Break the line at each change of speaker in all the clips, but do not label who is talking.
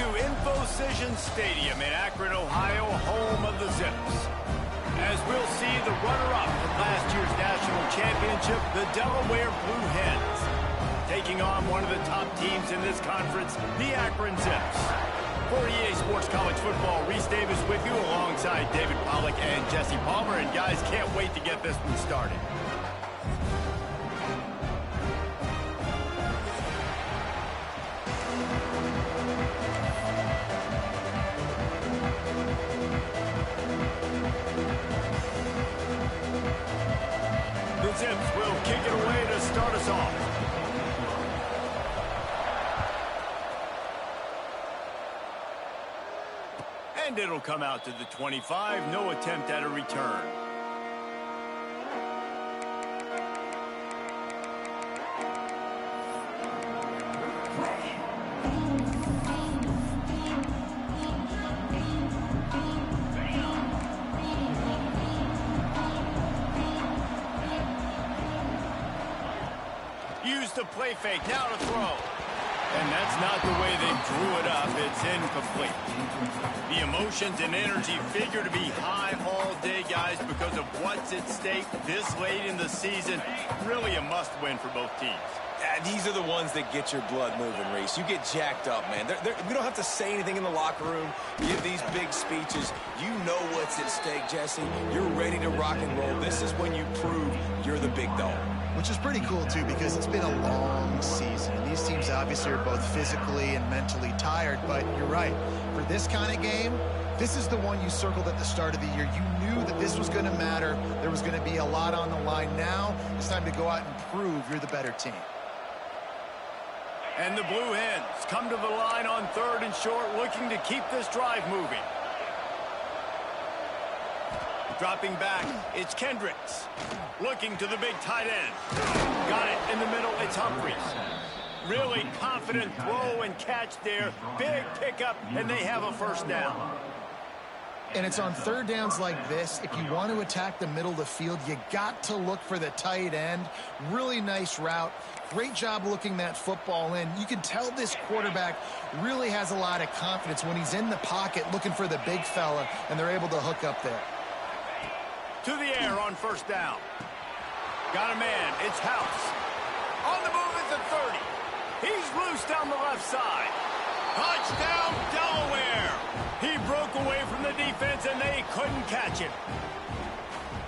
to Infocision Stadium in Akron, Ohio, home of the Zips. As we'll see the runner-up from last year's national championship, the Delaware Blue Hens, taking on one of the top teams in this conference, the Akron Zips. For EA Sports College Football, Reese Davis with you alongside David Pollack and Jesse Palmer. And guys, can't wait to get this one started. The Zips will kick it away to start us off. And it'll come out to the 25. No attempt at a return. Use the play fake. Now to throw. And that's not the way they drew it up. It's incomplete. The emotions and energy figure to be high all day, guys, because of what's at stake this late in the season. Really a must-win for both teams.
These are the ones that get your blood moving, Reese. You get jacked up, man. We don't have to say anything in the locker room, give these big speeches. You know what's at stake, Jesse. You're ready to rock and roll. This is when you prove you're the big dog.
Which is pretty cool, too, because it's been a long season. And these teams obviously are both physically and mentally tired, but you're right. For this kind of game, this is the one you circled at the start of the year. You knew that this was going to matter. There was going to be a lot on the line. Now it's time to go out and prove you're the better team.
And the Blue Hens come to the line on 3rd and short, looking to keep this drive moving. Dropping back, it's Kendricks. Looking to the big tight end. Got it in the middle, it's Humphries. Really confident throw and catch there. Big pickup, and they have a first down.
And it's on 3rd downs like this. If you want to attack the middle of the field, you got to look for the tight end. Really nice route. Great job looking that football in. You can tell this quarterback really has a lot of confidence when he's in the pocket looking for the big fella, and they're able to hook up there.
To the air on 1st down. Got a man. It's House. On the move at the 30. He's loose down the left side. Touchdown, Delaware. He broke away from the defense, and they couldn't catch him.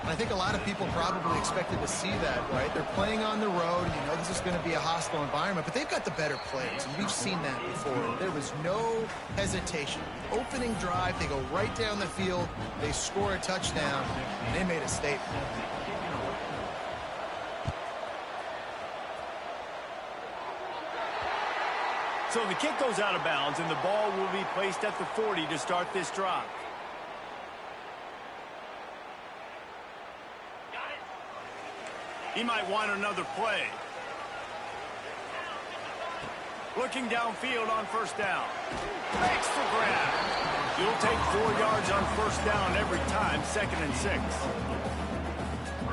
I think a lot of people probably expected to see that, right? They're playing on the road. You know this is going to be a hostile environment, but they've got the better players, and we've seen that before. There was no hesitation. Opening drive, they go right down the field, they score a touchdown, and they made a statement.
So the kick goes out of bounds, and the ball will be placed at the 40 to start this drive. He might want another play. Looking downfield on 1st down. Makes the grab. You'll take 4 yards on 1st down every time, 2nd and 6.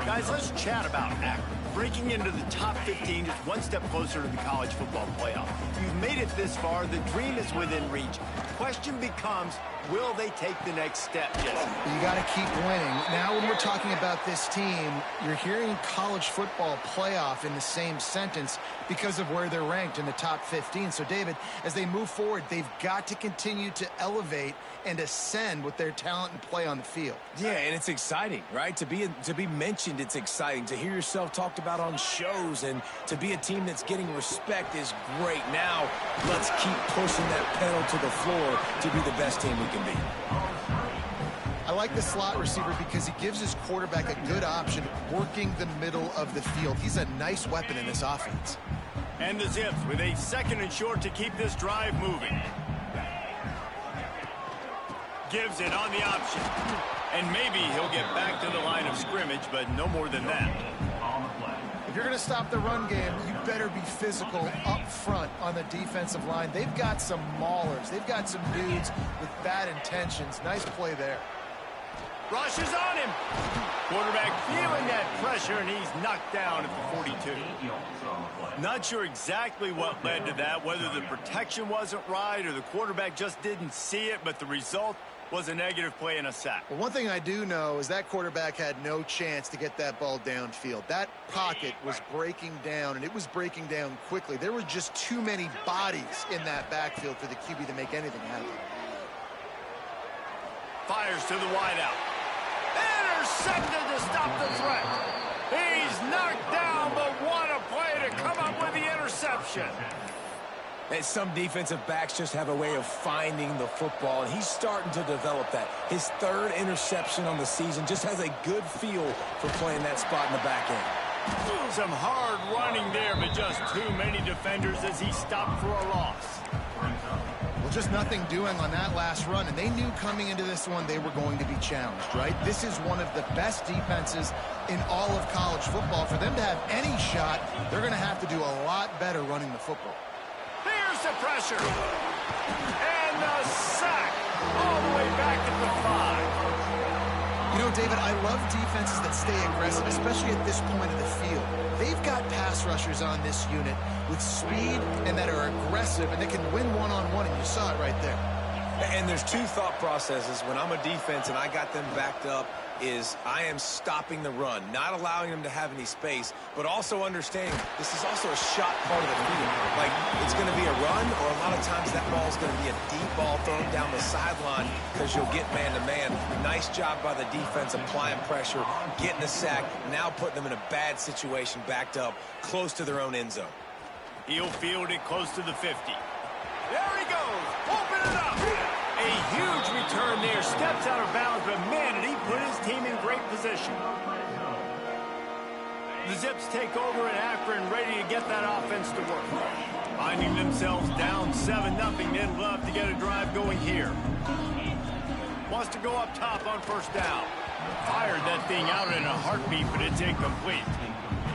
Guys, let's chat about Akron. Breaking into the top 15 is one step closer to the college football playoff. You've made it this far. The dream is within reach. The question becomes, will they take the next step, Jesse?
You got to keep winning. Now when we're talking about this team, you're hearing college football playoff in the same sentence because of where they're ranked in the top 15. So, David, as they move forward, they've got to continue to elevate and ascend with their talent and play on the field.
Yeah, and it's exciting, right? To be mentioned, it's exciting. To hear yourself talked about on shows and to be a team that's getting respect is great. Now, let's keep pushing that pedal to the floor to be the best team we can be.
I like the slot receiver because he gives his quarterback a good option working the middle of the field. He's a nice weapon in this offense.
And the Zips with a 2nd and short to keep this drive moving. Gives it on the option. And maybe he'll get back to the line of scrimmage, but no more than that.
If you're going to stop the run game, you better be physical up front on the defensive line. They've got some maulers. They've got some dudes with bad intentions. Nice play there.
Rushes on him. Quarterback feeling that pressure, and he's knocked down at the 42. Not sure exactly what led to that, whether the protection wasn't right or the quarterback just didn't see it, but the result was a negative play and a sack.
Well, one thing I do know is that quarterback had no chance to get that ball downfield. That pocket was breaking down, and it was breaking down quickly. There were just too many bodies in that backfield for the QB to make anything happen.
Fires to the wideout. Intercepted to stop the threat. He's knocked down, but what a play to come up with the interception.
And some defensive backs just have a way of finding the football, and he's starting to develop that. His third interception on the season, just has a good feel for playing that spot in the back end.
Some hard running there, but just too many defenders as he stopped for a loss.
Well, just nothing doing on that last run, and they knew coming into this one they were going to be challenged, right? This is one of the best defenses in all of college football. For them to have any shot, they're going to have to do a lot better running the football.
Here's the pressure. And the sack all the way back at the 5.
You know, David, I love defenses that stay aggressive, especially at this point of the field. They've got pass rushers on this unit with speed and that are aggressive, and they can win one-on-one, and you saw it right there.
And there's two thought processes. When I'm a defense and I got them backed up, is I am stopping the run, not allowing them to have any space, but also understanding this is also a shot part of the field. Like, it's going to be a run, or a lot of times that ball is going to be a deep ball thrown down the sideline because you'll get man-to-man. Nice job by the defense applying pressure, getting the sack, now putting them in a bad situation backed up close to their own end zone.
He'll field it close to the 50. There he goes. Open it up. A huge return there. Steps out of bounds, but man, did he put his team in great position. The Zips take over at Akron, ready to get that offense to work. Finding themselves down 7-0, they'd love to get a drive going here. Wants to go up top on first down. Fired that thing out in a heartbeat, but it's incomplete.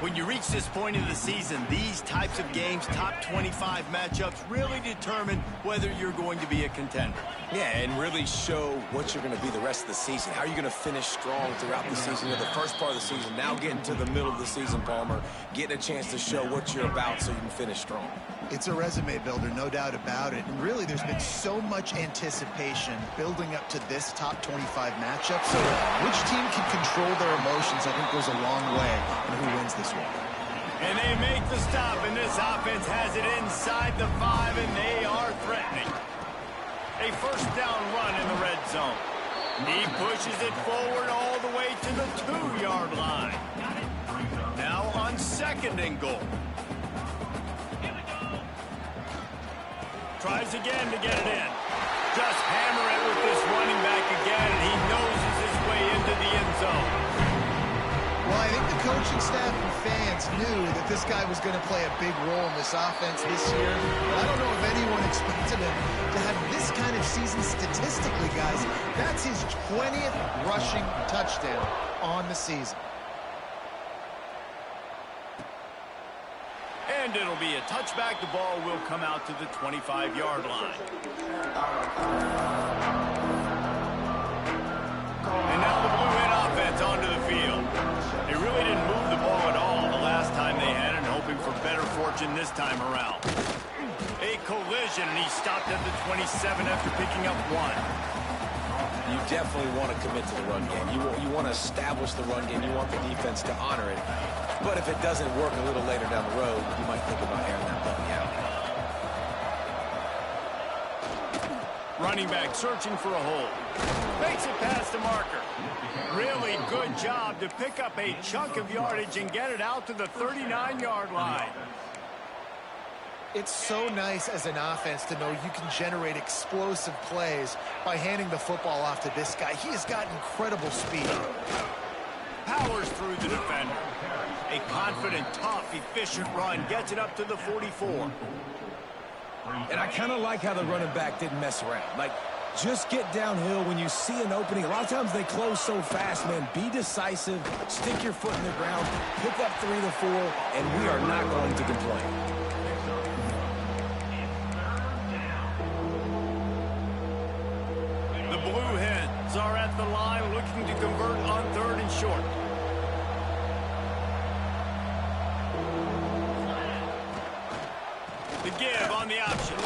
When you reach this point in the season, these types of games, top 25 matchups, really determine whether you're going to be a contender.
Yeah, and really show what you're going to be the rest of the season. How are you going to finish strong throughout the season, or the first part of the season, now getting to the middle of the season, Palmer, getting a chance to show what you're about so you can finish strong.
It's a resume builder, no doubt about it. And really, there's been so much anticipation building up to this top 25 matchup. So which team can control their emotions, I think, goes a long way in who wins this one.
And they make the stop, and this offense has it inside the 5, and they are threatening. A first down run in the red zone. He pushes it forward all the way to the 2-yard line. Now on second and goal. Tries again to get it in. Just hammer it with this running back again, and he noses his way into the end zone.
Well, I think the coaching staff and fans knew that this guy was going to play a big role in this offense this year. But I don't know if anyone expected him to have this kind of season statistically, guys. That's his 20th rushing touchdown on the season.
And it'll be a touchback. The ball will come out to the 25-yard line. And now the Blue Hen offense onto the field. They really didn't move the ball at all the last time they had it, hoping for better fortune this time around. A collision, and he stopped at the 27 after picking up 1.
You definitely want to commit to the run game. You want to establish the run game. You want the defense to honor it. But if it doesn't work a little later down the road, you might think about airing that puppy out.
Running back searching for a hole. Makes it past the marker. Really good job to pick up a chunk of yardage and get it out to the 39-yard line.
It's so nice as an offense to know you can generate explosive plays by handing the football off to this guy. He has got incredible speed.
Powers through the defender. A confident, tough, efficient run gets it up to the 44.
And I kind of like how the running back didn't mess around. Like, just get downhill when you see an opening. A lot of times they close so fast, man. Be decisive, stick your foot in the ground, pick up 3 to 4, and we are not going to complain.
The Blue Hens are at at the line, looking to convert on 3rd and short. The give on the option.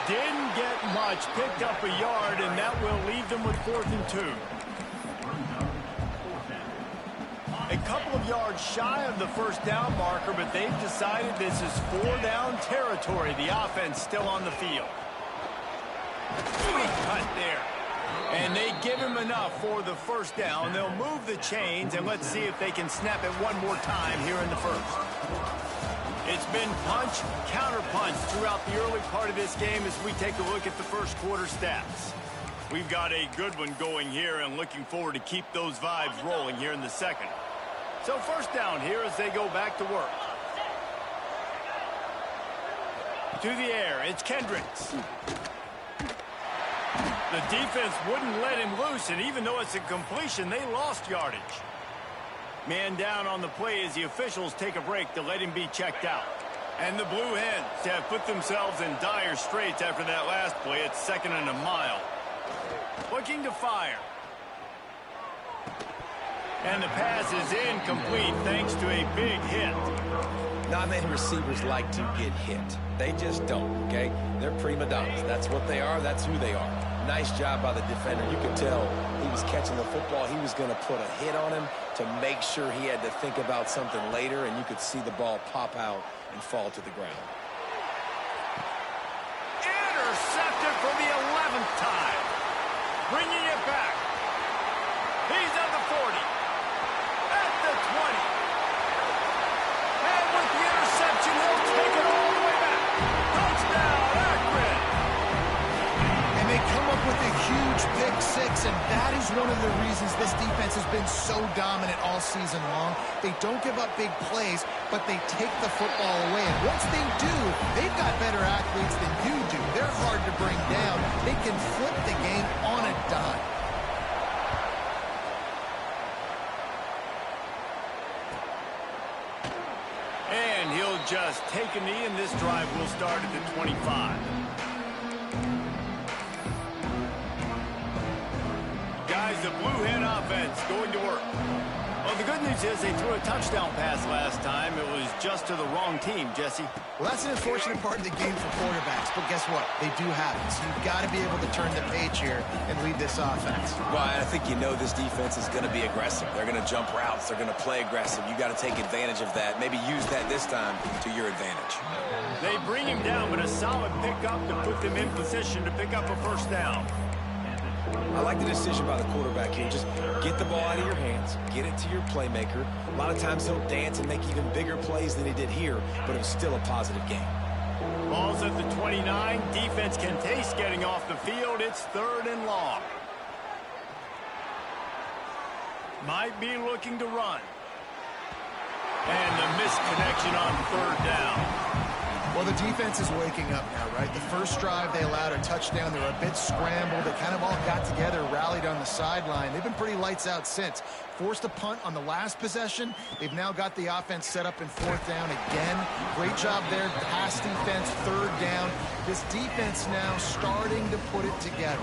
Didn't get much, picked up a yard, and that will leave them with 4th and 2. A couple of yards shy of the 1st down marker, but they've decided this is 4-down territory. The offense still on the field. Sweet cut there. And they give him enough for the 1st down. They'll move the chains, and let's see if they can snap it one more time here in the 1st. It's been punch, counter-punch throughout the early part of this game as we take a look at the 1st quarter stats. We've got a good one going here and looking forward to keep those vibes rolling here in the 2nd. So 1st down here as they go back to work. To the air, it's Kendricks. The defense wouldn't let him loose, and even though it's a completion, they lost yardage. Man down on the play as the officials take a break to let him be checked out. And the Blue Hens have put themselves in dire straits after that last play. It's 2nd and a mile. Looking to fire. And the pass is incomplete thanks to a big hit.
Not many receivers like to get hit. They just don't, okay? They're prima donnas. That's what they are. That's who they are. Nice job by the defender. You could tell he was catching the football. He was going to put a hit on him to make sure he had to think about something later, and you could see the ball pop out and fall to the ground.
Intercepted for the 11th time. Bringing it back. He's at the 40. At the 20. And with the interception, he'll take it all the way back. Touchdown, Akron.
And they come up with a huge pick 6, and that is one of the reasons this defense has been so dominant all season long. They don't give up big plays, but they take the football away. And once they do, they've got better athletes than you do. They're hard to bring down. They can flip the game on a dime.
And he'll just take a knee, and this drive will start at the 25. Guys, the Blue Hen offense going to work. Well, the good news is they threw a touchdown pass last time. It was just to the wrong team, Jesse.
Well, that's an unfortunate part of the game for quarterbacks, but guess what? They do have it, so you've got to be able to turn the page here and lead this offense.
Well, I think you know this defense is going to be aggressive. They're going to jump routes. They're going to play aggressive. You got to take advantage of that. Maybe use that this time to your advantage.
They bring him down, but a solid pickup to put them in position to pick up a 1st down.
I like the decision by the quarterback here. Just get the ball out of your hands, get it to your playmaker. A lot of times he'll dance and make even bigger plays than he did here, but it was still a positive game.
Ball's at the 29. Defense can taste getting off the field. It's 3rd and long. Might be looking to run. And the misconnection on 3rd down.
Well, the defense is waking up now, right? The first drive, they allowed a touchdown. They were a bit scrambled. They kind of all got together, rallied on the sideline. They've been pretty lights out since. Forced a punt on the last possession. They've now got the offense set up in 4th down again. Great job there. Pass defense, 3rd down. This defense now starting to put it together.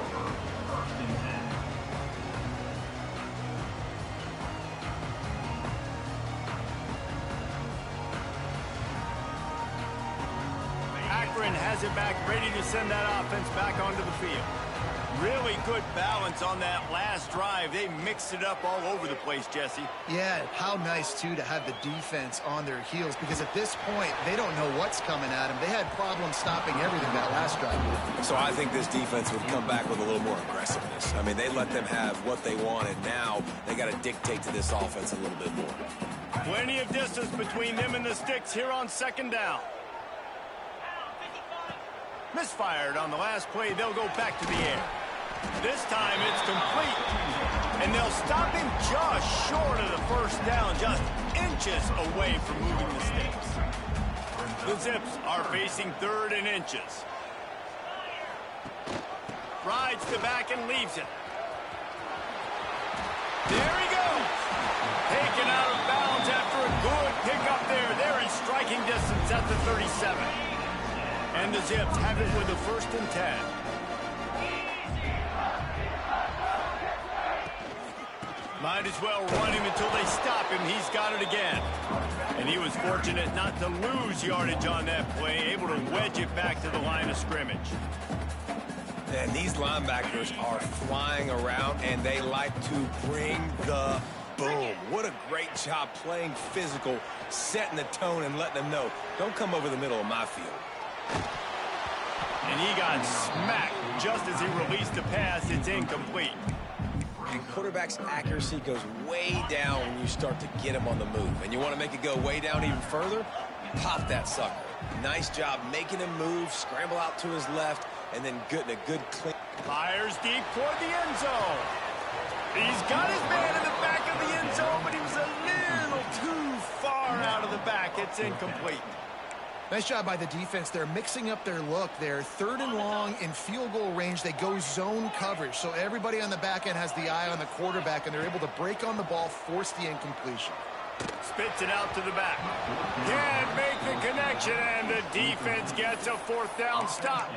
Akron has it back, ready to send that offense back onto the field. Really good balance on that last drive. They mixed it up all over the place, Jesse.
Yeah, how nice, too, to have the defense on their heels, because at this point, they don't know what's coming at them. They had problems stopping everything that last drive.
So I think this defense would come back with a little more aggressiveness. I mean, they let them have what they wanted. Now they got to dictate to this offense a little bit more.
Plenty of distance between them and the sticks here on 2nd down. Misfired on the last play. They'll go back to the air. This time it's complete. And they'll stop him just short of the 1st down, just inches away from moving the sticks. The Zips are facing 3rd and inches. Rides the back and leaves it. There he goes. Taken out of bounds after a good pickup there. They're in striking distance at the 37. And the Zips have it with a 1st and 10. Might as well run him until they stop him. He's got it again. And he was fortunate not to lose yardage on that play, able to wedge it back to the line of scrimmage.
And these linebackers are flying around, and they like to bring the boom. What a great job playing physical, setting the tone, and letting them know, don't come over the middle of my field.
And he got smacked just as he released the pass. It's incomplete.
And quarterback's accuracy goes way down when you start to get him on the move. And you want to make it go way down even further? Pop that sucker. Nice job making him move, scramble out to his left, and then getting a good clean.
Fires deep toward the end zone. He's got his man in the back of the end zone, but he was a little too far out of the back. It's incomplete.
Nice job by the defense. They're mixing up their look. They're 3rd and long in field goal range. They go zone coverage, so everybody on the back end has the eye on the quarterback, and they're able to break on the ball, force the incompletion.
Spits it out to the back. Can't make the connection, and the defense gets a 4th down stop.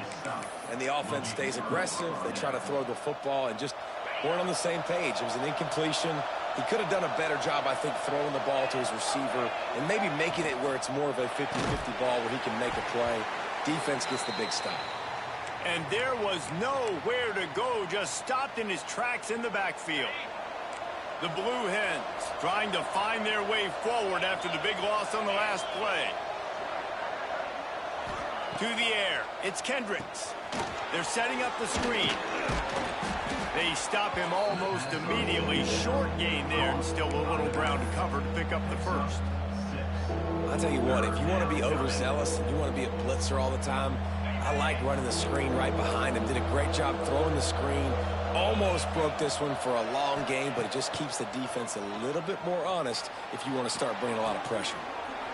And the offense stays aggressive. They try to throw the football and just weren't on the same page. It was an incompletion. He could have done a better job, I think, throwing the ball to his receiver and maybe making it where it's more of a 50-50 ball where he can make a play. Defense gets the big stop.
And there was nowhere to go, just stopped in his tracks in the backfield. The Blue Hens trying to find their way forward after the big loss on the last play. To the air, it's Kendricks. They're setting up the screen. They stop him almost immediately. Short gain there, and still a little ground to cover to pick up the first.
I'll tell you what, if you want to be overzealous and you want to be a blitzer all the time, I like running the screen right behind him. Did a great job throwing the screen. Almost broke this one for a long game, but it just keeps the defense a little bit more honest if you want to start bringing a lot of pressure.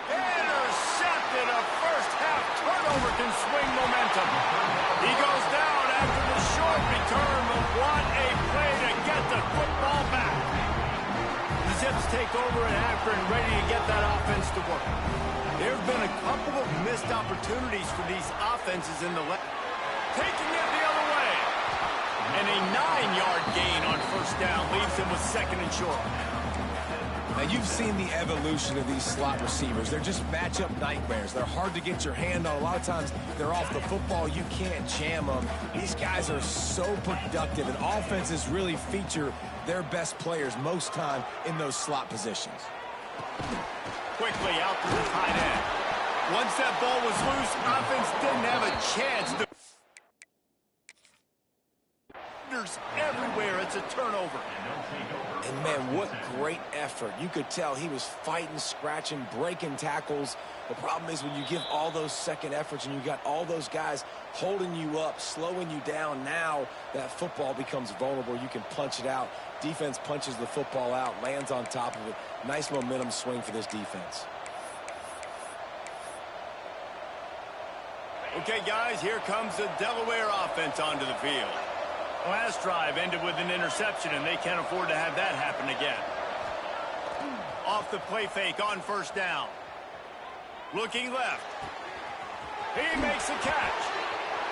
Intercepted. A first half turnover can swing momentum. He goes down after the short return, but what a play to get the football back. The Zips take over at Akron, ready to get that offense to work. There have been a couple of missed opportunities for these offenses in the left. Taking it the other way. And a 9-yard gain on first down leaves him with 2nd and short.
Now, you've seen the evolution of these slot receivers. They're just matchup nightmares. They're hard to get your hand on. A lot of times, they're off the football. You can't jam them. These guys are so productive, and offenses really feature their best players most time in those slot positions.
Quickly out to the tight end. Once that ball was loose, offense didn't have a chance to... Everywhere, it's a turnover.
And man, what great effort. You could tell he was fighting, scratching, breaking tackles. The problem is when you give all those second efforts and you got all those guys holding you up, slowing you down, now that football becomes vulnerable. You can punch it out. Defense punches the football out, lands on top of it. Nice momentum swing for this defense.
Okay, guys, here comes the Delaware offense onto the field. Last drive ended with an interception, and they can't afford to have that happen again. Off the play fake on first down. Looking left. He makes the catch.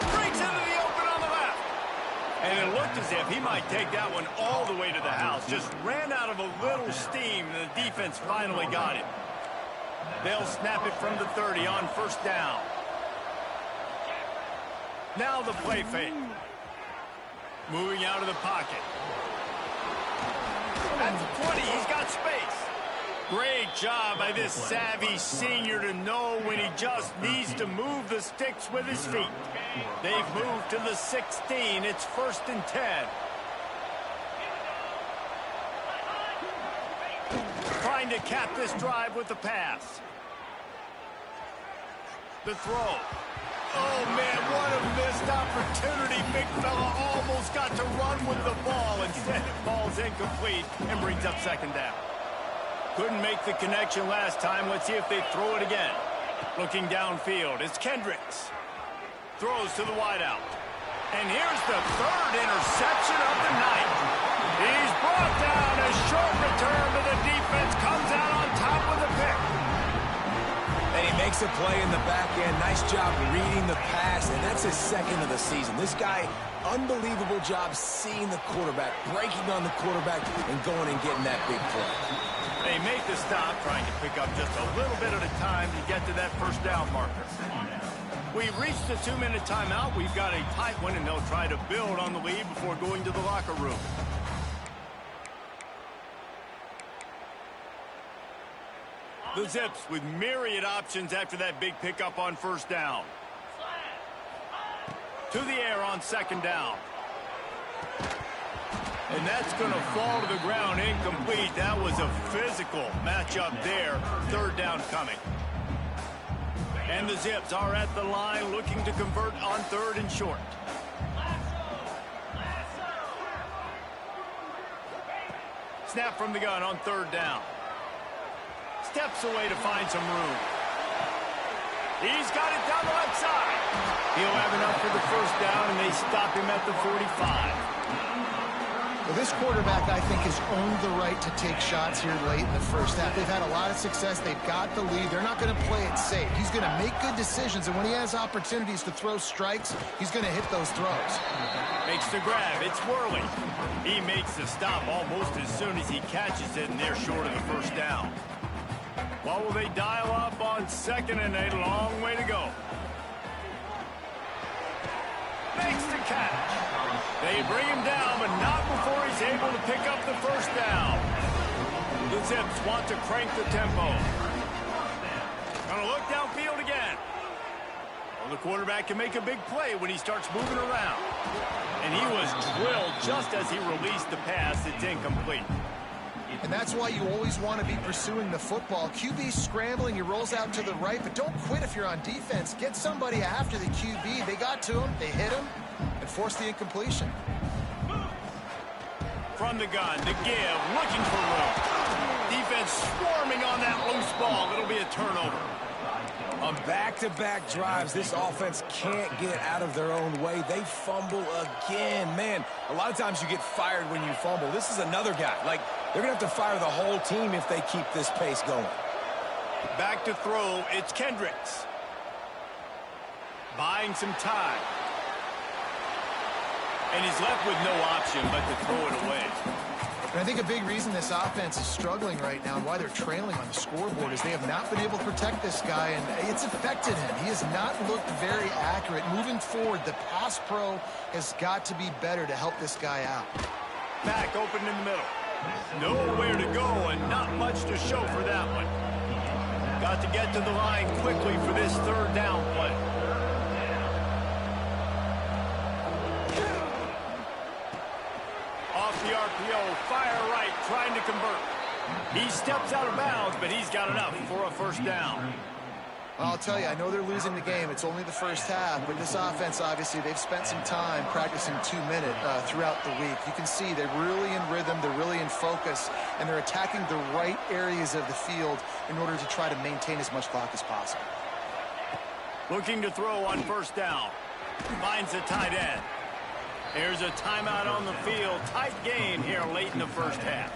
Breaks into the open on the left. And it looked as if he might take that one all the way to the house. Just ran out of a little steam, and the defense finally got it. They'll snap it from the 30 on first down. Now the play fake. Moving out of the pocket. At the 20, he's got space. Great job by this savvy senior to know when he just needs to move the sticks with his feet. They've moved to the 16. It's 1st and 10. Trying to cap this drive with the pass. The throw. Oh, man, what a missed opportunity. Big fella almost got to run with the ball. Instead, it falls incomplete and brings up 2nd down. Couldn't make the connection last time. Let's see if they throw it again. Looking downfield, it's Kendricks. Throws to the wideout. And here's the 3rd interception of the night. He's brought down. A short return to the defense. Comes out on top of the pick.
And he makes a play in the back end. Nice job reading the pass, and that's his second of the season. This guy, unbelievable job seeing the quarterback, breaking on the quarterback, and going and getting that big play.
They make the stop, trying to pick up just a little bit at a time to get to that first down marker. We've reached the 2-minute timeout. We've got a tight one, and they'll try to build on the lead before going to the locker room. The Zips with myriad options after that big pickup on first down. To the air on second down. And that's going to fall to the ground incomplete. That was a physical matchup there. Third down coming. And the Zips are at the line looking to convert on third and short. Snap from the gun on third down. Steps away to find some room. He's got it down the left side. He'll have enough for the first down, and they stop him at the 45.
Well, this quarterback, I think, has earned the right to take shots here late in the first half. They've had a lot of success. They've got the lead. They're not going to play it safe. He's going to make good decisions, and when he has opportunities to throw strikes, he's going to hit those throws.
Makes the grab. It's Worley. He makes the stop almost as soon as he catches it, and they're short of the first down. What will they dial up on second and a long way to go? Makes the catch. They bring him down, but not before he's able to pick up the first down. The Zips want to crank the tempo. Gonna look downfield again. Well, the quarterback can make a big play when he starts moving around. And he was drilled just as he released the pass. It's incomplete.
And that's why you always want to be pursuing the football. QB's scrambling, he rolls out to the right, but don't quit if you're on defense. Get somebody after the QB. They got to him, they hit him, and forced the incompletion.
From the gun, the give, looking for room. Defense swarming on that loose ball. It'll be a turnover.
On back-to-back drives, this offense can't get out of their own way. They fumble again. Man, a lot of times you get fired when you fumble. This is another guy. Like, they're going to have to fire the whole team if they keep this pace going.
Back to throw, it's Kendricks. Buying some time. And he's left with no option but to throw it away.
And I think a big reason this offense is struggling right now and why they're trailing on the scoreboard is they have not been able to protect this guy, and it's affected him. He has not looked very accurate. Moving forward, the pass pro has got to be better to help this guy out.
Back open in the middle. Nowhere to go and not much to show for that one. Got to get to the line quickly for this third down play. Off the RPO, fire right, trying to convert. He steps out of bounds, but he's got enough for a first down.
I'll tell you, I know they're losing the game. It's only the first half, but this offense, obviously, they've spent some time practicing 2-minute throughout the week. You can see they're really in rhythm, they're really in focus, and they're attacking the right areas of the field in order to try to maintain as much clock as possible.
Looking to throw on first down. Finds a tight end. There's a timeout on the field. Tight game here late in the first half.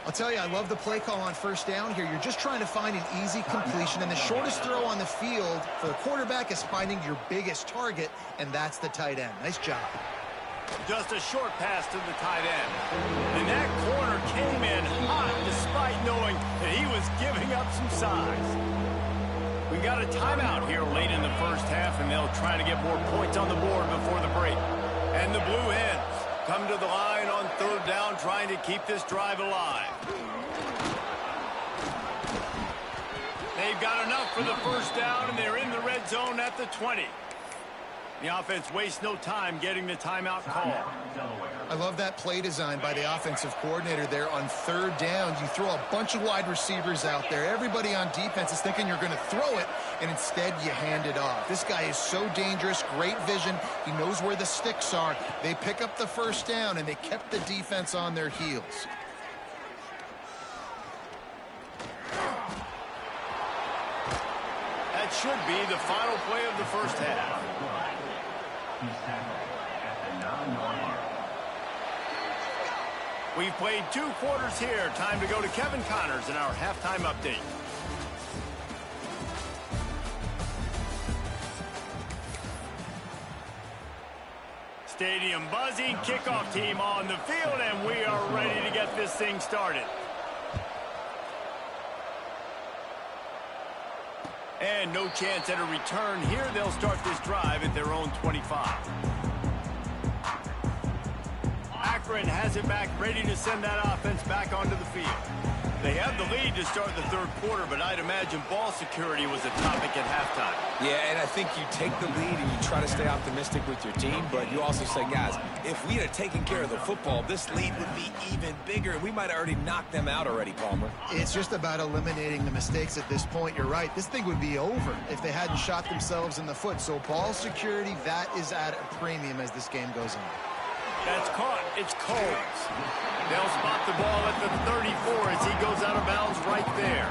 I'll tell you, I love the play call on first down here. You're just trying to find an easy completion, and the shortest throw on the field for the quarterback is finding your biggest target, and that's the tight end. Nice job.
Just a short pass to the tight end. And that corner came in hot despite knowing that he was giving up some size. We got a timeout here late in the first half, and they'll try to get more points on the board before the break. And the Blue Hens come to the line on third down, trying to keep this drive alive. They've got enough for the first down, and they're in the red zone at the 20. The offense wastes no time getting the timeout call.
I love that play design by the offensive coordinator there on third down. You throw a bunch of wide receivers out there. Everybody on defense is thinking you're going to throw it, and instead you hand it off. This guy is so dangerous, great vision. He knows where the sticks are. They pick up the first down, and they kept the defense on their heels.
That should be the final play of the first half. We've played 2 quarters here. Time to go to Kevin Connors in our halftime update. Stadium buzzing, kickoff team on the field, and we are ready to get this thing started. And no chance at a return here. They'll start this drive at their own 25. Akron has it back, ready to send that offense back onto the field. They have the lead to start the third quarter, but I'd imagine ball security was a topic at halftime.
Yeah, and I think you take the lead and you try to stay optimistic with your team, but you also say, guys, if we had taken care of the football, this lead would be even bigger, and we might have already knocked them out already, Palmer.
It's just about eliminating the mistakes at this point. You're right. This thing would be over if they hadn't shot themselves in the foot. So ball security, that is at a premium as this game goes on.
That's caught. It's Coles. They'll spot the ball at the 34 as he goes out of bounds right there.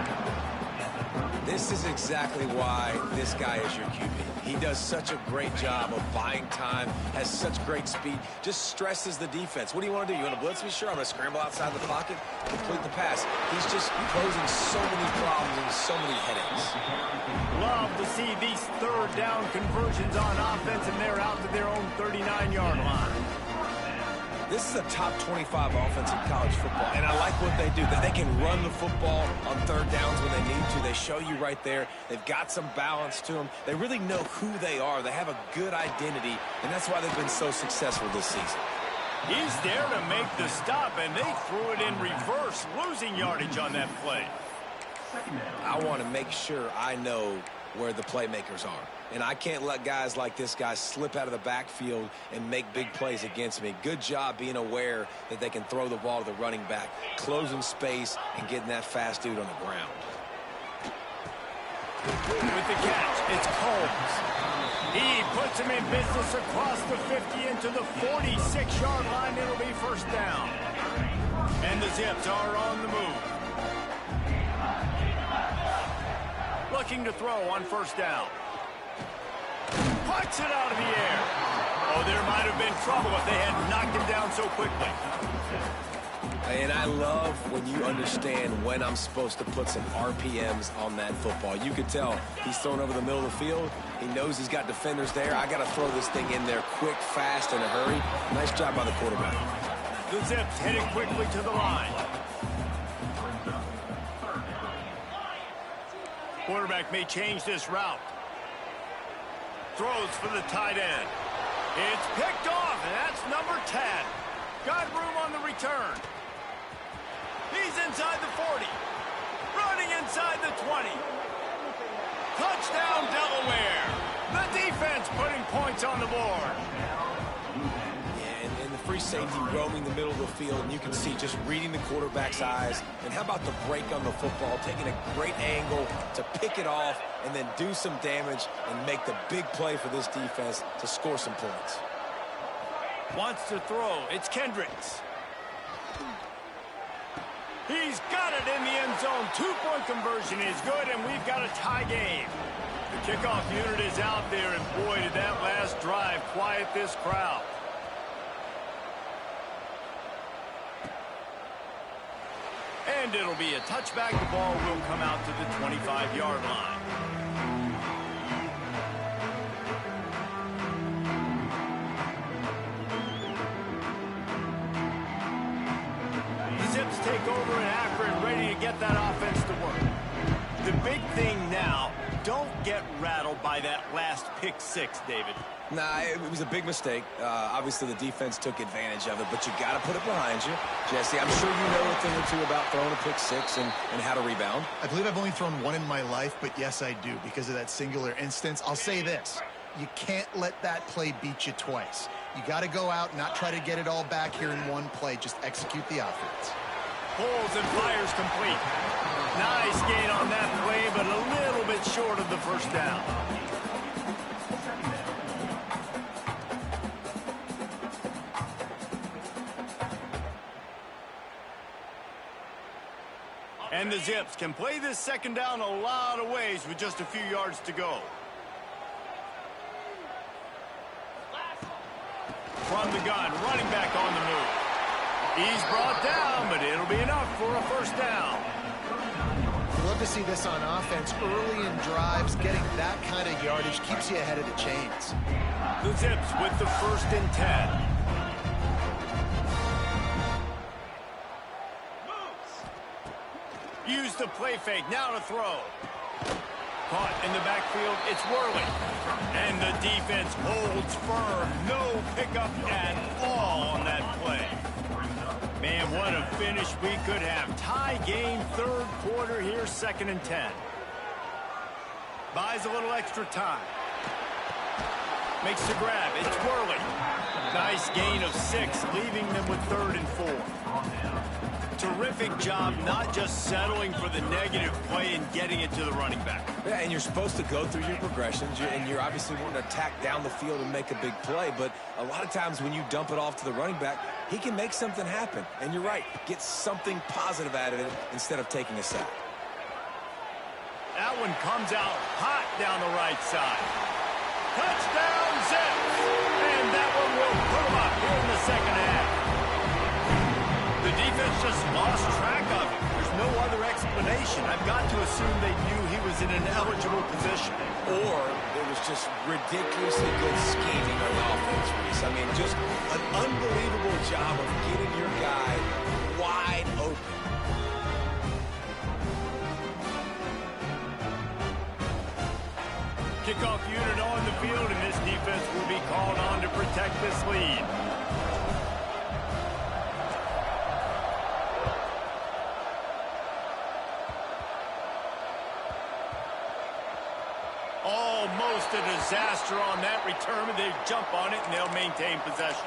This is exactly why this guy is your QB. He does such a great job of buying time, has such great speed, just stresses the defense. What do you want to do? You want to blitz me? Sure, I'm going to scramble outside the pocket, complete the pass. He's just posing so many problems and so many headaches.
Love to see these third down conversions on offense, and they're out to their own 39-yard line.
This is a top 25 offense in college football, and I like what they do. That they can run the football on third downs when they need to. They show you right there. They've got some balance to them. They really know who they are. They have a good identity, and that's why they've been so successful this season.
He's there to make the stop, and they threw it in reverse, losing yardage on that play.
I want to make sure I know where the playmakers are. And I can't let guys like this guy slip out of the backfield and make big plays against me. Good job being aware that they can throw the ball to the running back, closing space, and getting that fast dude on the ground.
With the catch, it's Coles. He puts him in business across the 50 into the 46-yard line. It'll be first down. And the Zips are on the move. Looking to throw on first down. Puts it out of the air. Oh, there might have been trouble if they had knocked him down so quickly.
And I love when you understand when I'm supposed to put some RPMs on that football. You could tell he's thrown over the middle of the field. He knows he's got defenders there. I got to throw this thing in there quick, fast, in a hurry. Nice job by the quarterback.
The Zips heading quickly to the line. Quarterback may change this route. Throws for the tight end. It's picked off, and that's number 10. Got room on the return. He's inside the 40. Running inside the 20. Touchdown, Delaware. The defense putting points on the board.
And the free safety roaming the middle of the field, and you can see just reading the quarterback's eyes. And how about the break on the football, taking a great angle to pick it off and then do some damage and make the big play for this defense to score some points.
Wants to throw. It's Kendricks. He's got it in the end zone. Two-point conversion is good, and we've got a tie game. The kickoff unit is out there, and boy, did that last drive quiet this crowd. And it'll be a touchback. The ball will come out to the 25-yard line. The Zips take over in Akron, ready to get that offense to work. The big thing now, don't get rattled by that last pick six, David.
Nah, it was a big mistake. Obviously, the defense took advantage of it, but you got to put it behind you. Jesse, I'm sure you know a thing or two about throwing a pick six and how to rebound.
I believe I've only thrown one in my life, but yes, I do because of that singular instance. I'll say this. You can't let that play beat you twice. You got to go out, not try to get it all back here in one play. Just execute the offense.
Pulls and fires complete. Nice gain on that play, but a little bit short of the first down. And the Zips can play this second down a lot of ways with just a few yards to go. From the gun, running back on the move. He's brought down, but it'll be enough for a first down.
If you look to see this on offense. Early in drives, getting that kind of yardage keeps you ahead of the chains.
The Zips with the 1st and 10. Use the play fake, now to throw. Caught in the backfield, it's Worley. And the defense holds firm. No pickup at all on that play. Man, what a finish we could have. Tie game, 3rd quarter here, 2nd and 10. Buys a little extra time. Makes the grab, it's Worley. Nice gain of 6, leaving them with 3rd and 4. Terrific job not just settling for the negative play and getting it to the running back.
Yeah, and you're supposed to go through your progressions, and you're obviously wanting to attack down the field and make a big play, but a lot of times when you dump it off to the running back, he can make something happen. And you're right, get something positive out of it instead of taking a sack.
That one comes out hot down the right side. Touchdown, Zips! And that one will put him up here in the 2nd half. The defense just lost track of him. There's no other explanation. I've got to assume they knew he was in an eligible position.
Or it was just ridiculously good scheming on offense, Reese. I mean, just an unbelievable job of getting your guy wide open.
Kickoff unit on the field, and this defense will be called on to protect this lead. Almost a disaster on that return, but they jump on it and they'll maintain possession.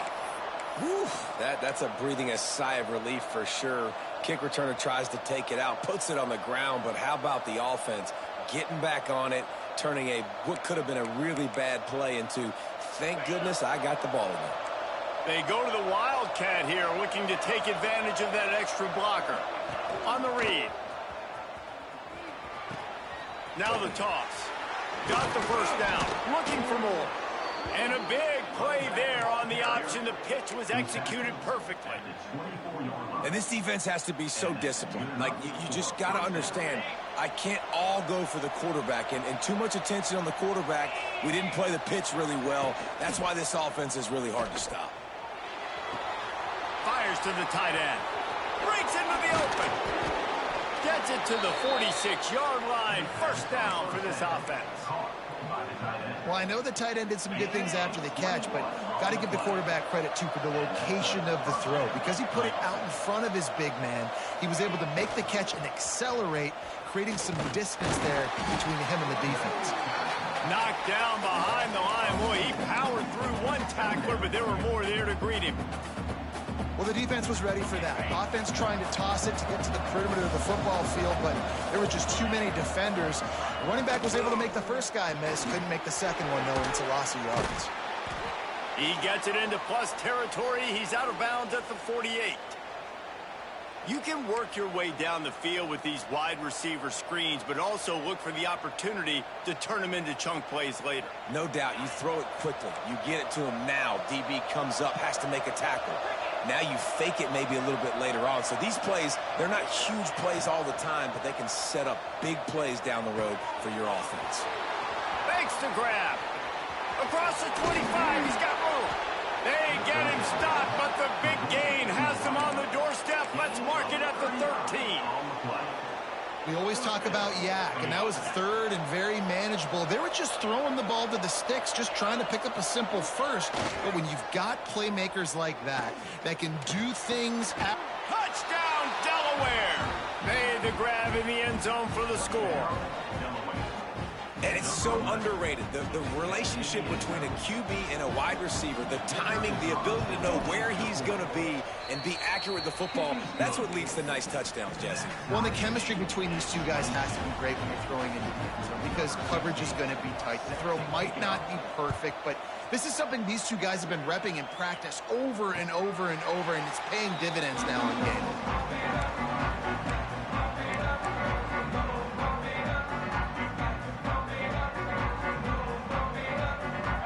Whew, that's a breathing a sigh of relief for sure. Kick returner tries to take it out, puts it on the ground, but how about the offense getting back on it, turning what could have been a really bad play into, thank goodness I got the ball again.
They go to the Wildcat here, looking to take advantage of that extra blocker. On the read. Now the toss. Got the 1st down, looking for more. And a big play there on the option. The pitch was executed perfectly.
And this defense has to be so disciplined. Like, you just got to understand, I can't all go for the quarterback. And too much attention on the quarterback. We didn't play the pitch really well. That's why this offense is really hard to stop.
Fires to the tight end. Breaks into the open. Gets it to the 46-yard line. 1st down for this offense.
Well, I know the tight end did some good things after the catch, but got to give the quarterback credit, too, for the location of the throw. Because he put it out in front of his big man, he was able to make the catch and accelerate, creating some distance there between him and the defense.
Knocked down behind the line. Boy, he powered through one tackler, but there were more there to greet him.
Well, the defense was ready for that. Offense trying to toss it to get to the perimeter of the football field, but there were just too many defenders. The running back was able to make the first guy miss, couldn't make the second one, though, and it's a loss of yards.
He gets it into plus territory. He's out of bounds at the 48. You can work your way down the field with these wide receiver screens, but also look for the opportunity to turn them into chunk plays later.
No doubt, you throw it quickly. You get it to him now. DB comes up, has to make a tackle. Now you fake it maybe a little bit later on. So these plays, they're not huge plays all the time, but they can set up big plays down the road for your offense.
Makes the grab. Across the 25, he's got room. They get him stopped, but the big gain has them on the doorstep. Let's mark it at the 13.
We always talk about Yak, and that was 3rd and very manageable. They were just throwing the ball to the sticks, just trying to pick up a simple 1st. But when you've got playmakers like that can do things...
Touchdown, Delaware! Made the grab in the end zone for the score.
And it's so underrated. The relationship between a QB and a wide receiver, the timing, the ability to know where he's going to be and be accurate with the football, that's what leads to nice touchdowns, Jesse.
Well, the chemistry between these two guys has to be great when you're throwing in the end zone because coverage is going to be tight. The throw might not be perfect, but this is something these two guys have been repping in practice over and over and over, and it's paying dividends now in game.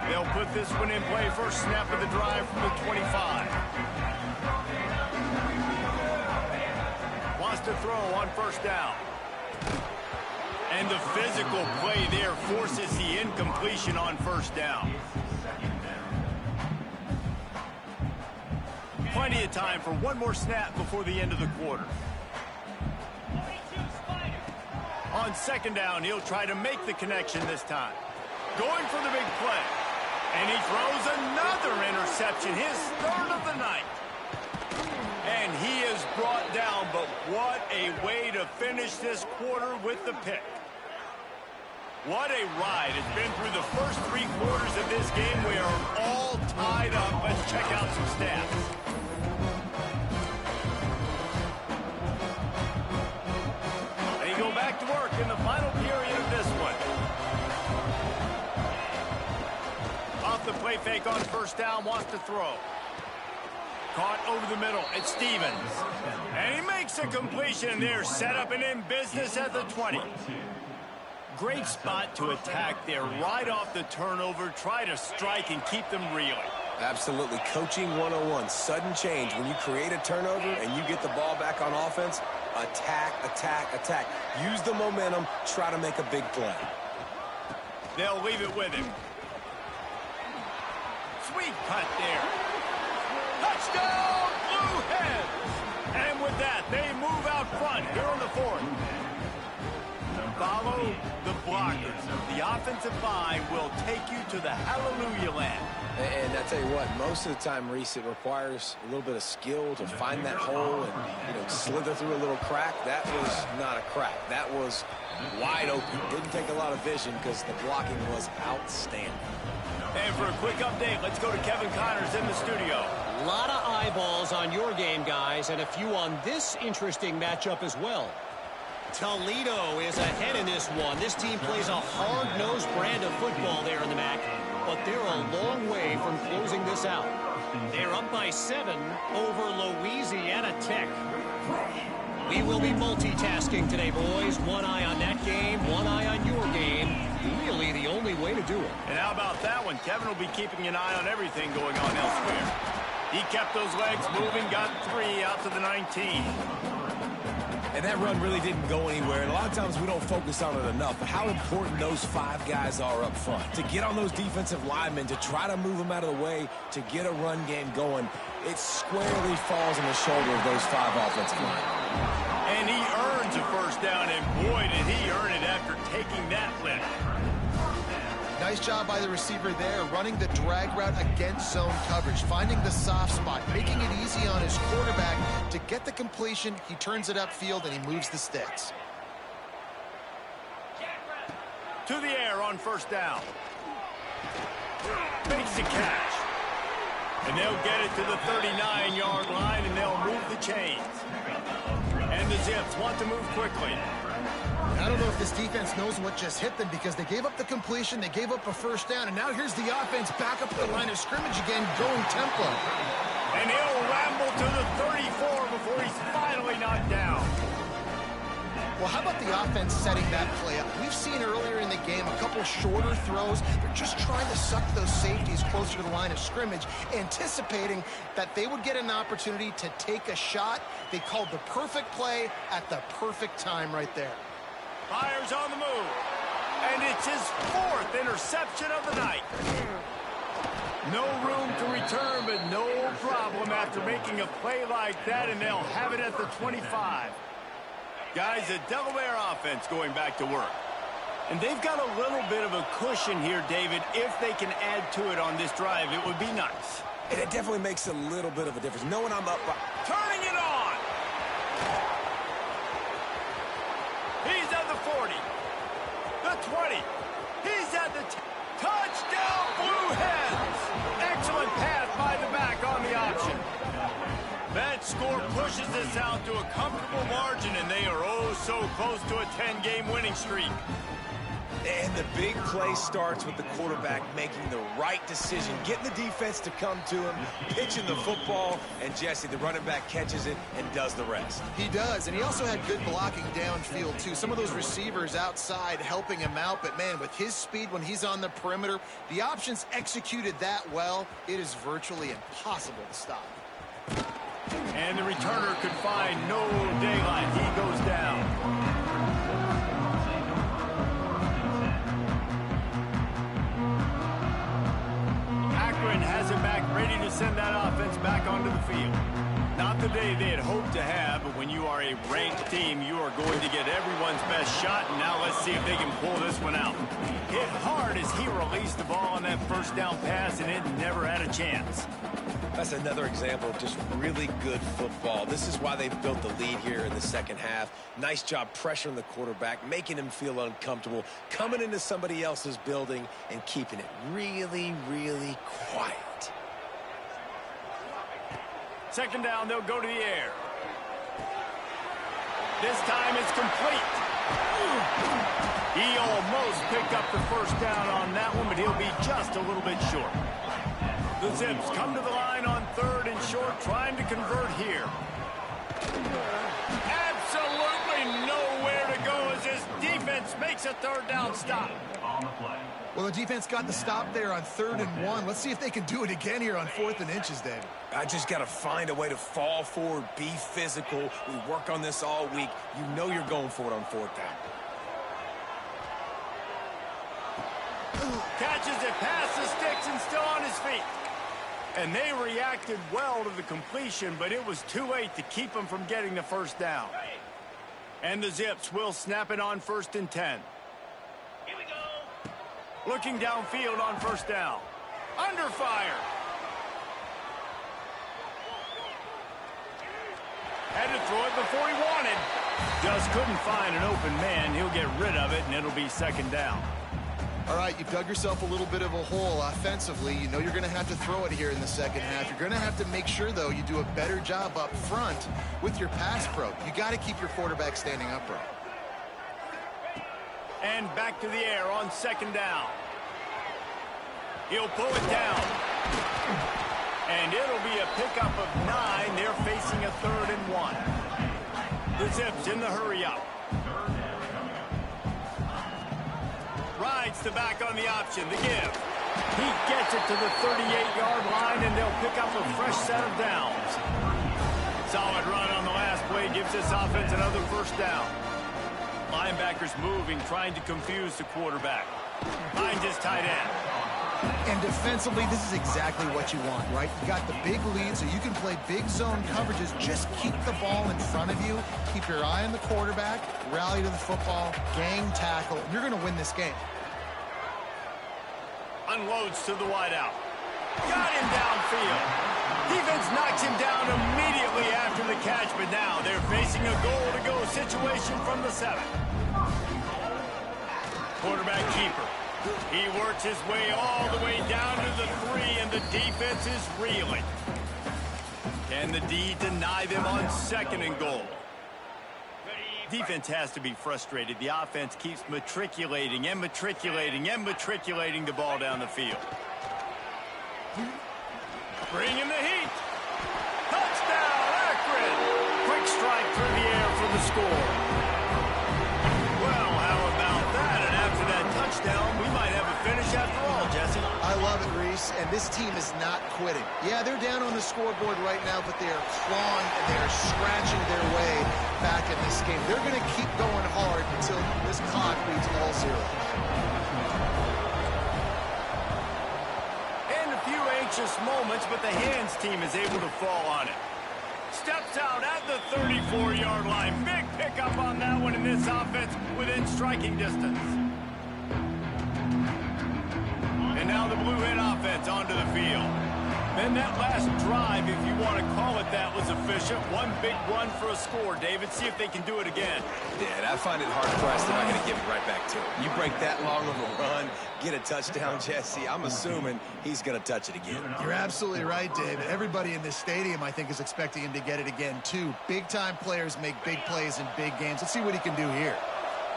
They'll put this one in play. First snap of the drive from the 25. Wants to throw on 1st down. And the physical play there forces the incompletion on first down. Plenty of time for one more snap before the end of the quarter. On second down, he'll try to make the connection this time. Going for the big play. And he throws another interception, his third of the night. And he is brought down, but what a way to finish this quarter with the pick. What a ride. It's been through the first 3 quarters of this game. We are all tied up. Let's check out some stats. They go back to work in the final period of this one. Off the play fake on first down, wants to throw. Caught over the middle. It's Stevens. And he makes a completion there. Set up and in business at the 20. Great spot to attack there. Right off the turnover. Try to strike and keep them reeling.
Absolutely. Coaching 101. Sudden change. When you create a turnover and you get the ball back on offense, attack, attack, attack. Use the momentum. Try to make a big play.
They'll leave it with him. Sweet cut there. Touchdown, Blue Hens! And with that, they move out front here on the 4th. Follow the blockers. The offensive line will take you to the hallelujah land.
And I tell you what, most of the time, Reese, it requires a little bit of skill to find that hole and, slither through a little crack. That was not a crack. That was wide open. Didn't take a lot of vision because the blocking was outstanding.
And for a quick update, let's go to Kevin Connors in the studio.
A lot of eyeballs on your game, guys, and a few on this interesting matchup as well. Toledo is ahead in this one. This team plays a hard-nosed brand of football there in the MAC, but they're a long way from closing this out. They're up by 7 over Louisiana Tech. We will be multitasking today, boys. One eye on that game, one eye on your game. Really the only way to do it.
And how about that one? Kevin will be keeping an eye on everything going on elsewhere. He kept those legs moving, got 3 out to the 19.
And that run really didn't go anywhere. And a lot of times we don't focus on it enough. But how important those 5 guys are up front. To get on those defensive linemen, to try to move them out of the way, to get a run game going, it squarely falls on the shoulder of those 5 offensive linemen.
And he earns a first down, and boy, did he earn it after taking that lift.
Nice job by the receiver there, running the drag route against zone coverage, finding the soft spot, making it easy on his quarterback to get the completion. He turns it upfield, and he moves the sticks.
To the air on first down. Makes the catch. And they'll get it to the 39-yard line, and they'll move the chains. And the Zips want to move quickly.
I don't know if this defense knows what just hit them because they gave up the completion, they gave up a first down, and now here's the offense back up the line of scrimmage again, going tempo.
And he'll ramble to the 34 before he's finally knocked down.
Well, how about the offense setting that play up? We've seen earlier in the game a couple shorter throws. They're just trying to suck those safeties closer to the line of scrimmage, anticipating that they would get an opportunity to take a shot. They called the perfect play at the perfect time right there.
Fires on the move. And it's his 4th interception of the night. No room to return, but no problem after making a play like that, and they'll have it at the 25. Guys, the Delaware offense going back to work. And they've got a little bit of a cushion here, David. If they can add to it on this drive, it would be nice.
And it definitely makes a little bit of a difference. Knowing I'm up by...
Turning it on! He's at the 40. The 20. He's at the... Touchdown, Blue Hens! Excellent pass by the back on the option. That score pushes this out to a comfortable margin, and they are oh so close to a 10-game winning streak.
And the big play starts with the quarterback making the right decision, getting the defense to come to him, pitching the football, and Jesse, the running back, catches it and does the rest.
He does, and he also had good blocking downfield, too. Some of those receivers outside helping him out, but, man, with his speed when he's on the perimeter, the options executed that well, it is virtually impossible to stop.
And the returner could find no daylight. He goes down. ready to send that offense back onto the field. Not the day they had hoped to have, but when you are a ranked team, you are going to get everyone's best shot, and now let's see if they can pull this one out. Hit hard as he released the ball on that first down pass, and it never had a chance.
That's another example of just really good football. This is why they've built the lead here in the second half. Nice job pressuring the quarterback, making him feel uncomfortable, coming into somebody else's building and keeping it really, really quiet.
Second down, they'll go to the air. This time it's complete. He almost picked up the first down on that one, but he'll be just a little bit short. The Zips come to the line on third and short, trying to convert here. Absolutely nowhere to go as this defense makes a third down stop.
Well, the defense got the stop there on 3rd and 1. Let's see if they can do it again here on 4th and inches, David.
I just got to find a way to fall forward, be physical. We work on this all week. You know you're going for it on 4th down.
Catches it past the sticks and still on his feet. And they reacted well to the completion, but it was too late to keep them from getting the first down. And the Zips will snap it on 1st and 10. Here we go. Looking downfield on first down. Under fire. Had to throw it before he wanted. Just couldn't find an open man. He'll get rid of it, and it'll be second down.
All right, you've dug yourself a little bit of a hole offensively. You know you're going to have to throw it here in the second half. You're going to have to make sure, though, you do a better job up front with your pass pro. You got to keep your quarterback standing upright.
And back to the air on second down. He'll pull it down. And it'll be a pickup of 9. They're facing a 3rd and 1. The Zips in the hurry up. Rides the back on the option, the give. He gets it to the 38-yard line, and they'll pick up a fresh set of downs. Solid run on the last play gives this offense another first down. Linebackers moving, trying to confuse the quarterback. Finds his tight end.
And defensively, this is exactly what you want, right? You got the big lead, so you can play big zone coverages. Just keep the ball in front of you. Keep your eye on the quarterback. Rally to the football. Gang tackle. You're going to win this game.
Unloads to the wideout. Got him downfield. Defense knocks him down immediately after the catch, but now they're facing a goal-to-go situation from the 7. Quarterback keeper. He works his way all the way down to the 3, and the defense is reeling. Can the D deny them on 2nd and goal? Defense has to be frustrated. The offense keeps matriculating and matriculating and matriculating the ball down the field. Bringing the heat. Touchdown, Akron. Quick strike through the air for the score. Well, how about that? And after that touchdown, we might have a finish after all, Jesse.
I love it, Reese, and this team is not quitting. Yeah, they're down on the scoreboard right now, but they are clawing and they are scratching their way back in this game. They're going to keep going hard until this clock reads all zeros.
And a few anxious moments, but the hands team is able to fall on it. Steps out at the 34-yard line. Big pickup on that one in this offense within striking distance. And now the Blue Hen offense onto the field. Then that last drive, if you want to call it that, was efficient. One big run for a score, David. See if they can do it again.
Yeah, I find it hard-pressed. They're not going to give it right back to him. You break that long of a run, get a touchdown, Jesse, I'm assuming he's going to touch it again.
You're absolutely right, David. Everybody in this stadium, I think, is expecting him to get it again, too. Big-time players make big plays in big games. Let's see what he can do here.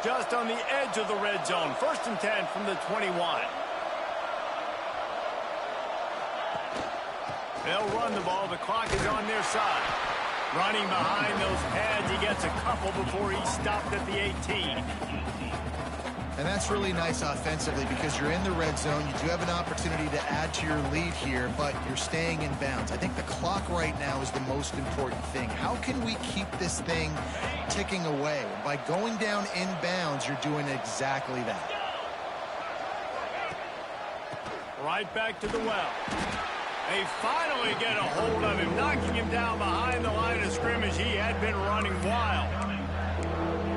Just on the edge of the red zone. 1st and 10 from the 21. They'll run the ball. The clock is on their side. Running behind those pads, he gets a couple before he's stopped at the 18.
And that's really nice offensively because you're in the red zone. You do have an opportunity to add to your lead here, but you're staying in bounds. I think the clock right now is the most important thing. How can we keep this thing ticking away? By going down in bounds, you're doing exactly that.
Right back to the well. They finally get a hold of him, knocking him down behind the line of scrimmage. He had been running wild.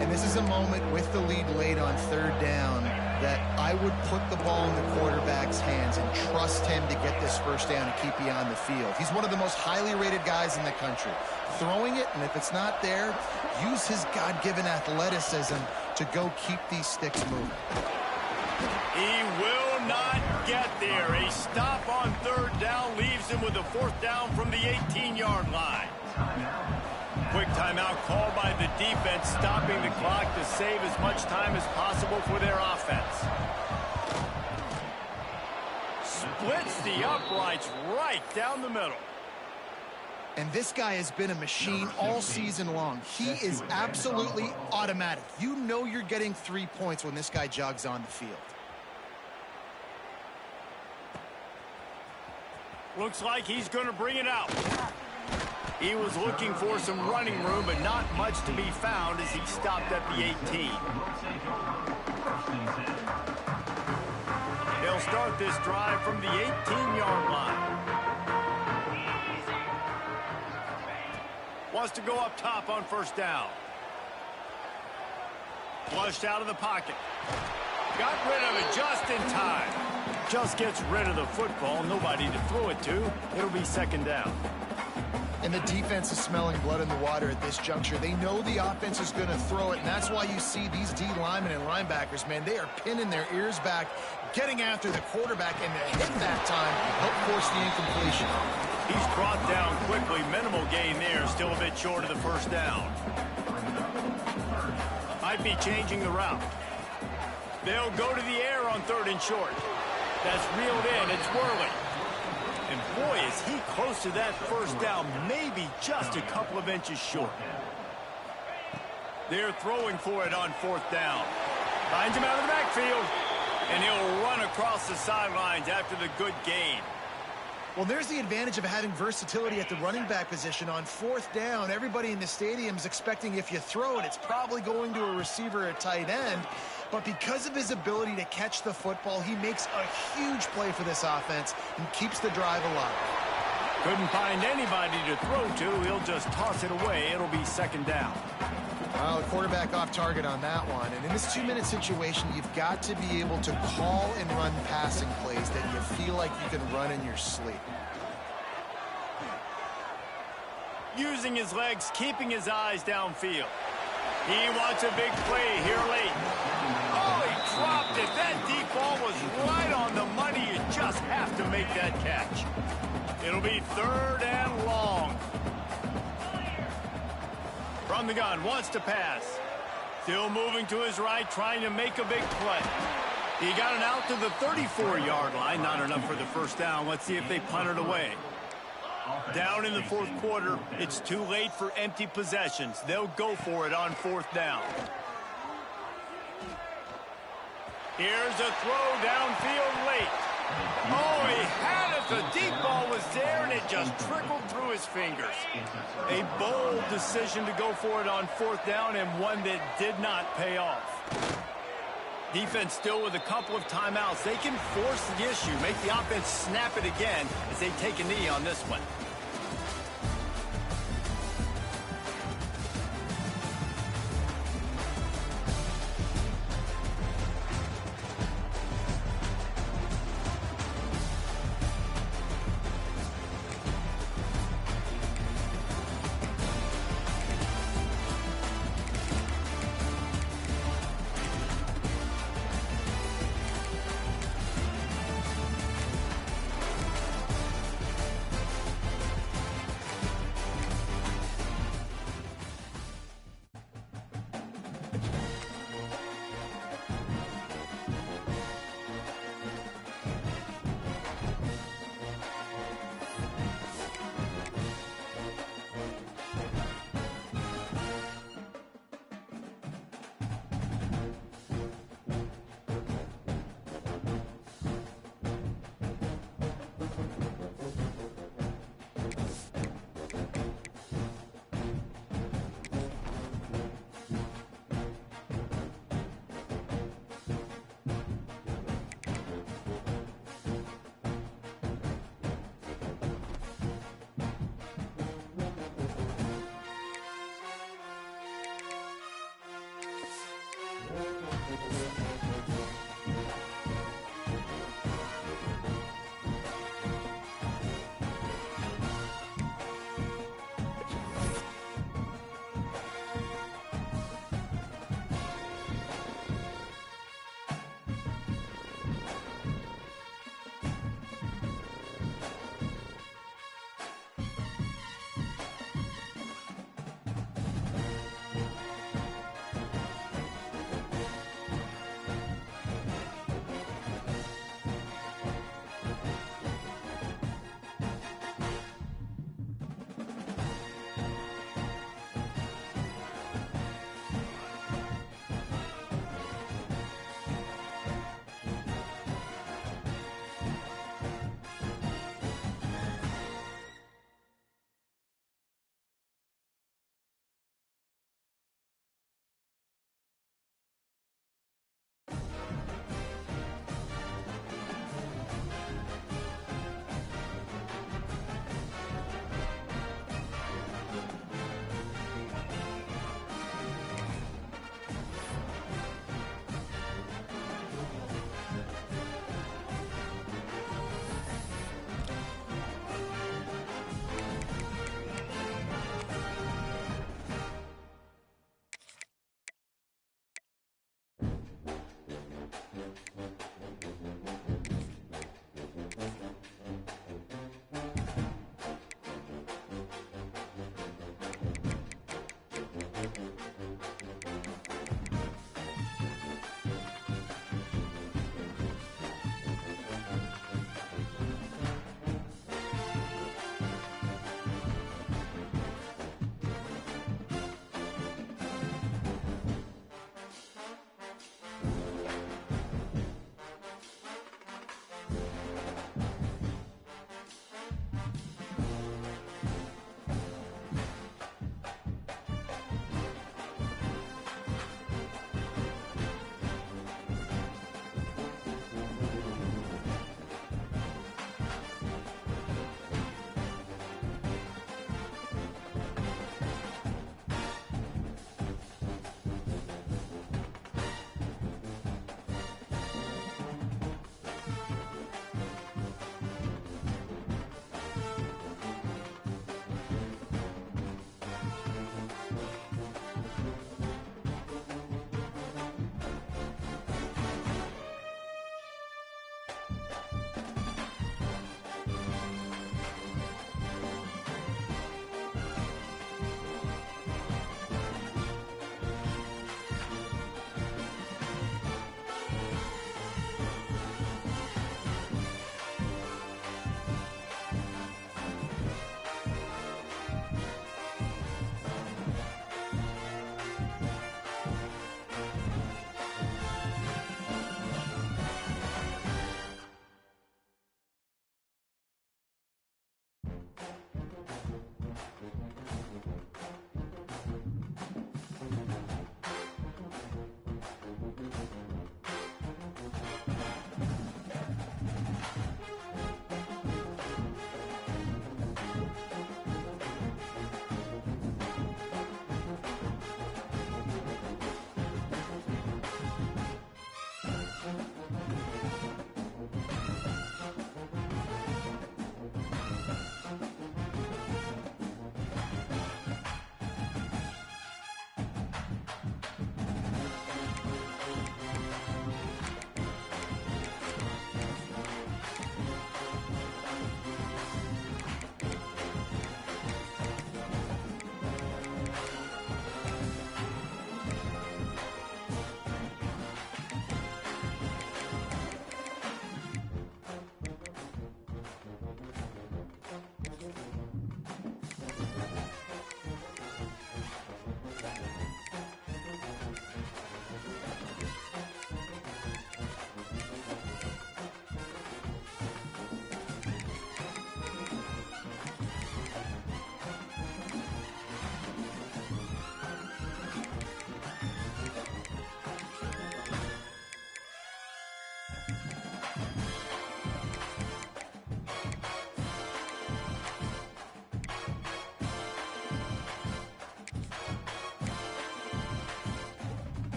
And this is a moment with the lead late on third down that I would put the ball in the quarterback's hands and trust him to get this first down and keep you on the field. He's one of the most highly rated guys in the country. Throwing it, and if it's not there, use his God-given athleticism to go keep these sticks moving.
He will not get there. A stop on third down leaves him with a fourth down from the 18-yard line. Quick timeout called by the defense, stopping the clock to save as much time as possible for their offense. Splits the uprights right down the middle.
And this guy has been a machine all season long. He is absolutely automatic. You know you're getting 3 points when this guy jogs on the field.
Looks like he's going to bring it out. He was looking for some running room, but not much to be found as he stopped at the 18. They'll start this drive from the 18-yard line. Wants to go up top on first down. Flushed out of the pocket. Got rid of it just in time. Just gets rid of the football. Nobody to throw it to. It'll be second down.
And the defense is smelling blood in the water at this juncture. They know the offense is going to throw it, and that's why you see these D linemen and linebackers, man, they are pinning their ears back, getting after the quarterback, and the hit that time helped force the incompletion.
He's brought down quickly. Minimal gain there. Still a bit short of the first down. Might be changing the route. They'll go to the air on third and short. That's reeled in. It's whirling. And boy, is he close to that first down, maybe just a couple of inches short. They're throwing for it on fourth down. Finds him out of the backfield, and he'll run across the sidelines after the good gain.
Well, there's the advantage of having versatility at the running back position. On fourth down, everybody in the stadium is expecting if you throw it, it's probably going to a receiver or tight end. But because of his ability to catch the football, he makes a huge play for this offense and keeps the drive alive.
Couldn't find anybody to throw to. He'll just toss it away. It'll be second down.
Well, the quarterback off target on that one. And in this 2-minute situation, you've got to be able to call and run passing plays that you feel like you can run in your sleep.
Using his legs, keeping his eyes downfield. He wants a big play here late. Oh, he dropped it. That deep ball was right on the money. You just have to make that catch. It'll be third and long. From the gun, wants to pass. Still moving to his right, trying to make a big play. He got it out to the 34-yard line. Not enough for the first down. Let's see if they punt it away. Down in the fourth quarter, it's too late for empty possessions. They'll go for it on fourth down. Here's a throw downfield late. Oh, he had it. The deep ball was there, and it just trickled through his fingers. A bold decision to go for it on fourth down, and one that did not pay off. Defense still with a couple of timeouts. They can force the issue, make the offense snap it again as they take a knee on this one.